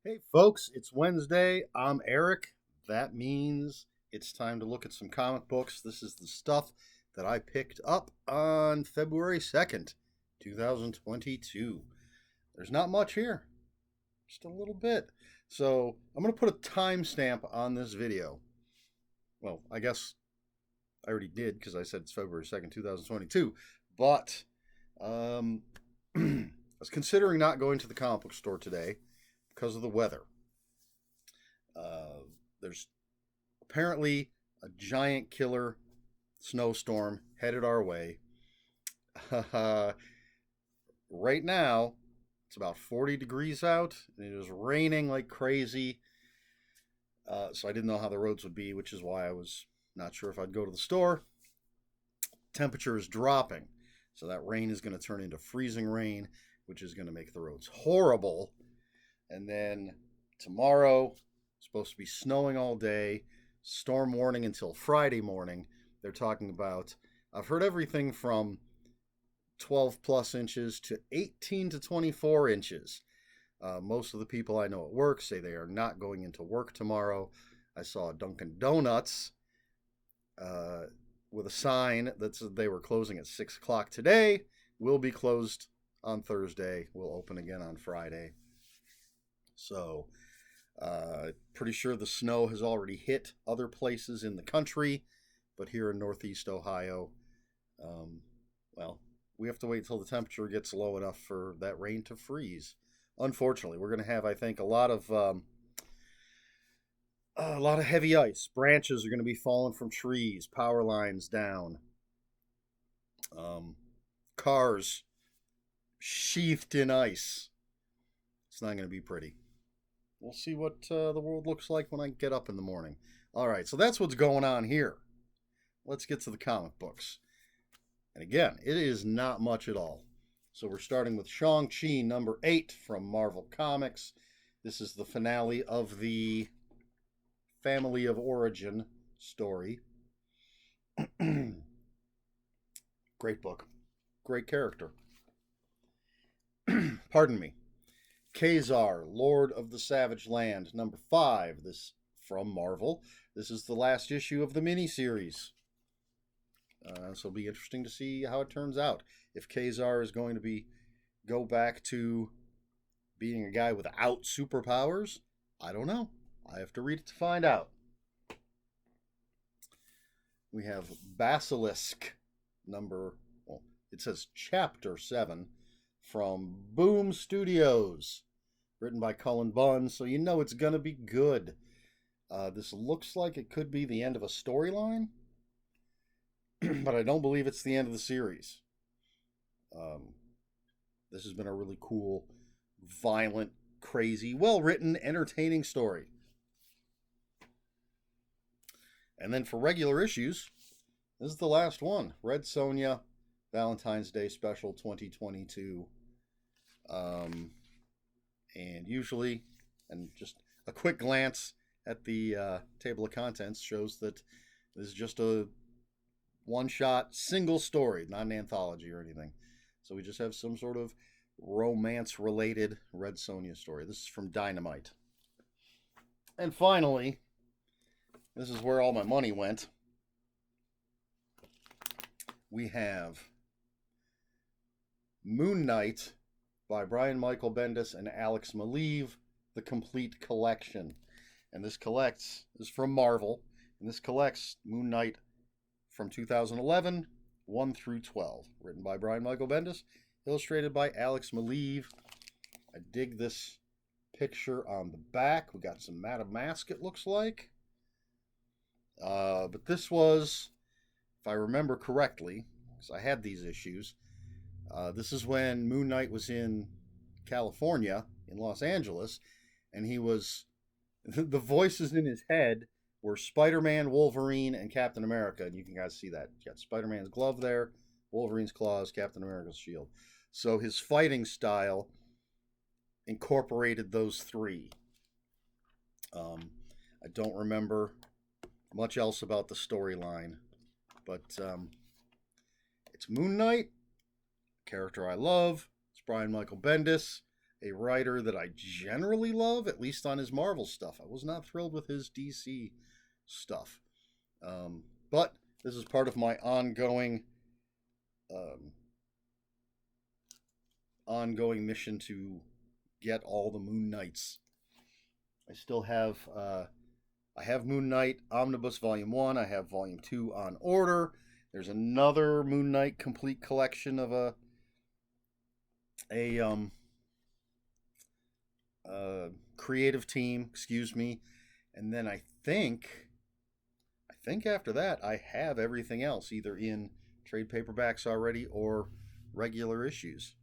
Hey, folks, it's Wednesday. I'm Eric. That means it's time to look at some comic books. This is the stuff that I picked up on February 2nd, 2022. There's not much here, just a little bit. So I'm going to put a timestamp on this video. Well, I guess I already did because I said it's February 2nd, 2022. But um, I was considering not going to the comic book store today because of the weather. Uh, there's apparently a giant killer snowstorm headed our way. Right now, it's about 40 degrees out, and it is raining like crazy. So I didn't know how the roads would be, which is why I was not sure if I'd go to the store. Temperature is dropping, so that rain is going to turn into freezing rain, which is going to make the roads horrible. And then tomorrow, it's supposed to be snowing all day, storm warning until Friday morning. They're talking about, I've heard everything from 12 plus inches to 18 to 24 inches. Most of the people I know at work say they are not going into work tomorrow. I saw Dunkin' Donuts uh, with a sign that said they were closing at 6 o'clock today. Will be closed on Thursday. Will open again on Friday. So, pretty sure the snow has already hit other places in the country, but here in Northeast Ohio, um, well, we have to wait till the temperature gets low enough for that rain to freeze. Unfortunately, we're going to have, I think, a lot of heavy ice. Branches are going to be falling from trees, power lines down, um, cars sheathed in ice. It's not going to be pretty. We'll see what the world looks like when I get up in the morning. All right, so that's what's going on here. Let's get to the comic books. And again, it is not much at all. So we're starting with Shang-Chi number 8 from Marvel Comics. This is the finale of the Family of Origin story. Great book. Great character. Pardon me. Kazar, Lord of the Savage Land, number 5. This from Marvel. This is the last issue of the miniseries. So it'll be interesting to see how it turns out. If Kazar is going to go back to being a guy without superpowers, I don't know. I have to read it to find out. We have Basilisk it says chapter 7 from Boom Studios, written by Cullen Bunn, so you know it's going to be good. This looks like it could be the end of a storyline, but I don't believe it's the end of the series. This has been a really cool, violent, crazy, well written, entertaining story. And then for regular issues, this is the last one. Red Sonja, Valentine's Day Special 2022. And usually, and just a quick glance at the table of contents shows that this is just a one-shot, single story, not an anthology or anything. So we just have some sort of romance-related Red Sonja story. This is from Dynamite. And finally, this is where all my money went. We have Moon Knight by Brian Michael Bendis and Alex Maleev, the complete collection. And this is from Marvel, and this collects Moon Knight from 2011, 1 through 12. Written by Brian Michael Bendis, illustrated by Alex Maleev. I dig this picture on the back. We got some Madame Mask, it looks like. But this was, if I remember correctly, because I had these issues, this is when Moon Knight was in California, in Los Angeles, and he was, the voices in his head were Spider-Man, Wolverine, and Captain America, and you can guys see that. You got Spider-Man's glove there, Wolverine's claws, Captain America's shield. So his fighting style incorporated those three. I don't remember much else about the storyline, but it's Moon Knight, character I love. It's Brian Michael Bendis. a writer that I generally love, at least on his Marvel stuff. I was not thrilled with his DC stuff. But this is part of my ongoing mission to get all the Moon Knights. I still have I have Moon Knight Omnibus Volume 1. I have Volume 2 on order. There's another Moon Knight complete collection of a creative team, excuse me. And then I think after that I have everything else either in trade paperbacks already or regular issues.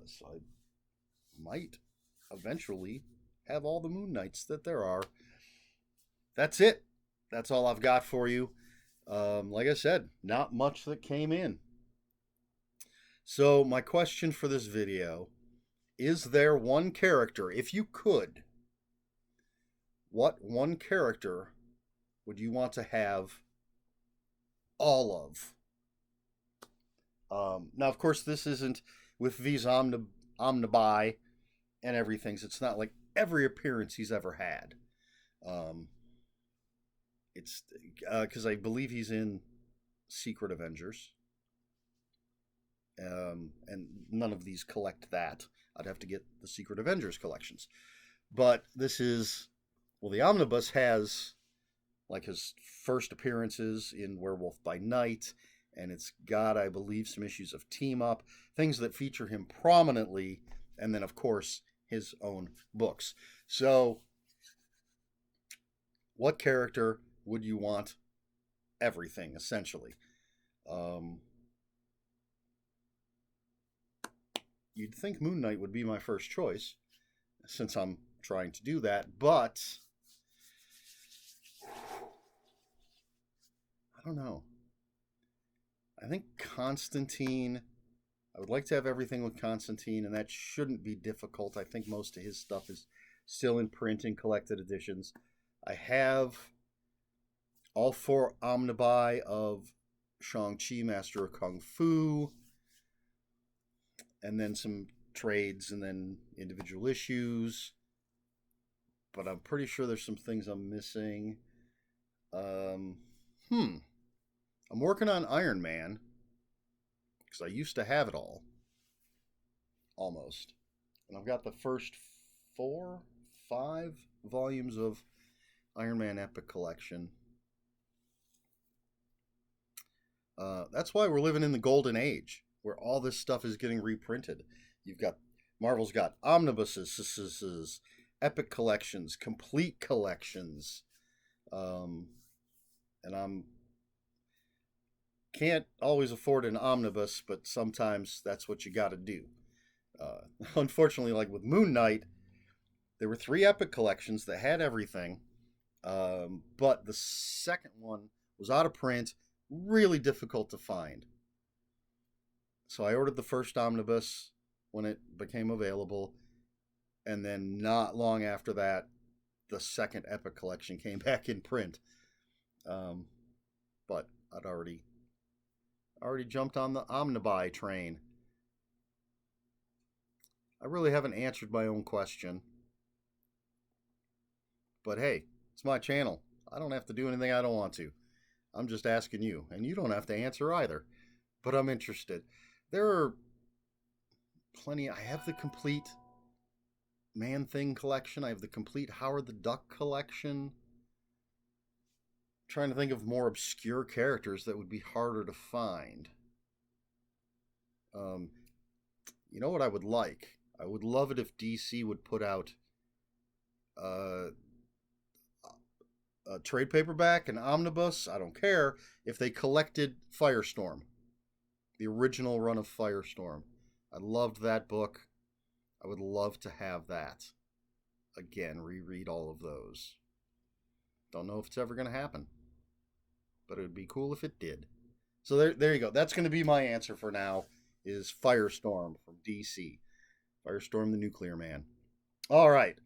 So I might eventually have all the Moon Knights that there are. That's it. That's all I've got for you. Like I said, not much that came in. So my question for this video, is there one character, if you could, what one character would you want to have all of? Now, of course, this isn't with these omnibi and everything. So it's not like every appearance he's ever had. It's because I believe he's in Secret Avengers. And none of these collect that. I'd have to get the Secret Avengers collections. But this is, well, the Omnibus has like his first appearances in Werewolf by Night, and it's got, I believe, some issues of Team Up, things that feature him prominently, and then, of course, his own books. So, what character would you want everything, essentially? You'd think Moon Knight would be my first choice, since I'm trying to do that, but I don't know. I think Constantine, I would like to have everything with Constantine, and that shouldn't be difficult. I think most of his stuff is still in print in collected editions. I have all 4 omnibi of Shang-Chi, Master of Kung Fu, and then some trades, and then individual issues. But I'm pretty sure there's some things I'm missing. I'm working on Iron Man, because I used to have it all. Almost. And I've got the first 4, 5 volumes of Iron Man Epic Collection. That's why we're living in the golden age, where all this stuff is getting reprinted. You've got, Marvel's got omnibuses, epic collections, complete collections. And I'm can't always afford an omnibus, but sometimes that's what you got to do. Unfortunately, like with Moon Knight, there were 3 epic collections that had everything, but the second one was out of print, really difficult to find. So I ordered the first omnibus when it became available, and then not long after that, the second epic collection came back in print. But I'd already jumped on the omnibi train. I really haven't answered my own question. But hey, it's my channel. I don't have to do anything I don't want to. I'm just asking you, and you don't have to answer either. But I'm interested. There are plenty. I have the complete Man-Thing collection. I have the complete Howard the Duck collection. Trying to think of more obscure characters that would be harder to find. You know what I would like? I would love it if DC would put out a trade paperback, an omnibus, I don't care, if they collected Firestorm. The original run of Firestorm. I loved that book. I would love to have that. Again, reread all of those. Don't know if it's ever going to happen, but it would be cool if it did. So there you go. That's going to be my answer for now, is Firestorm from DC. Firestorm the Nuclear Man. All right.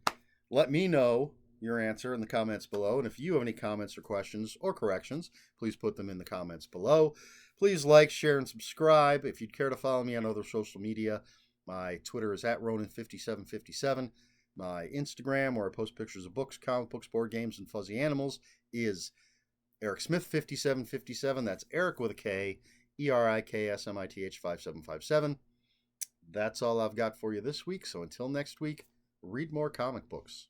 Let me know your answer in the comments below. And if you have any comments or questions or corrections, please put them in the comments below. Please like, share, and subscribe. If you'd care to follow me on other social media, My Twitter is at Ronan5757. My Instagram, where I post pictures of books, comic books, board games, and fuzzy animals, is Eric Smith 5757. That's Eric with a K, ERIKSMITH 5757. That's all I've got for you this week. So until next week, read more comic books.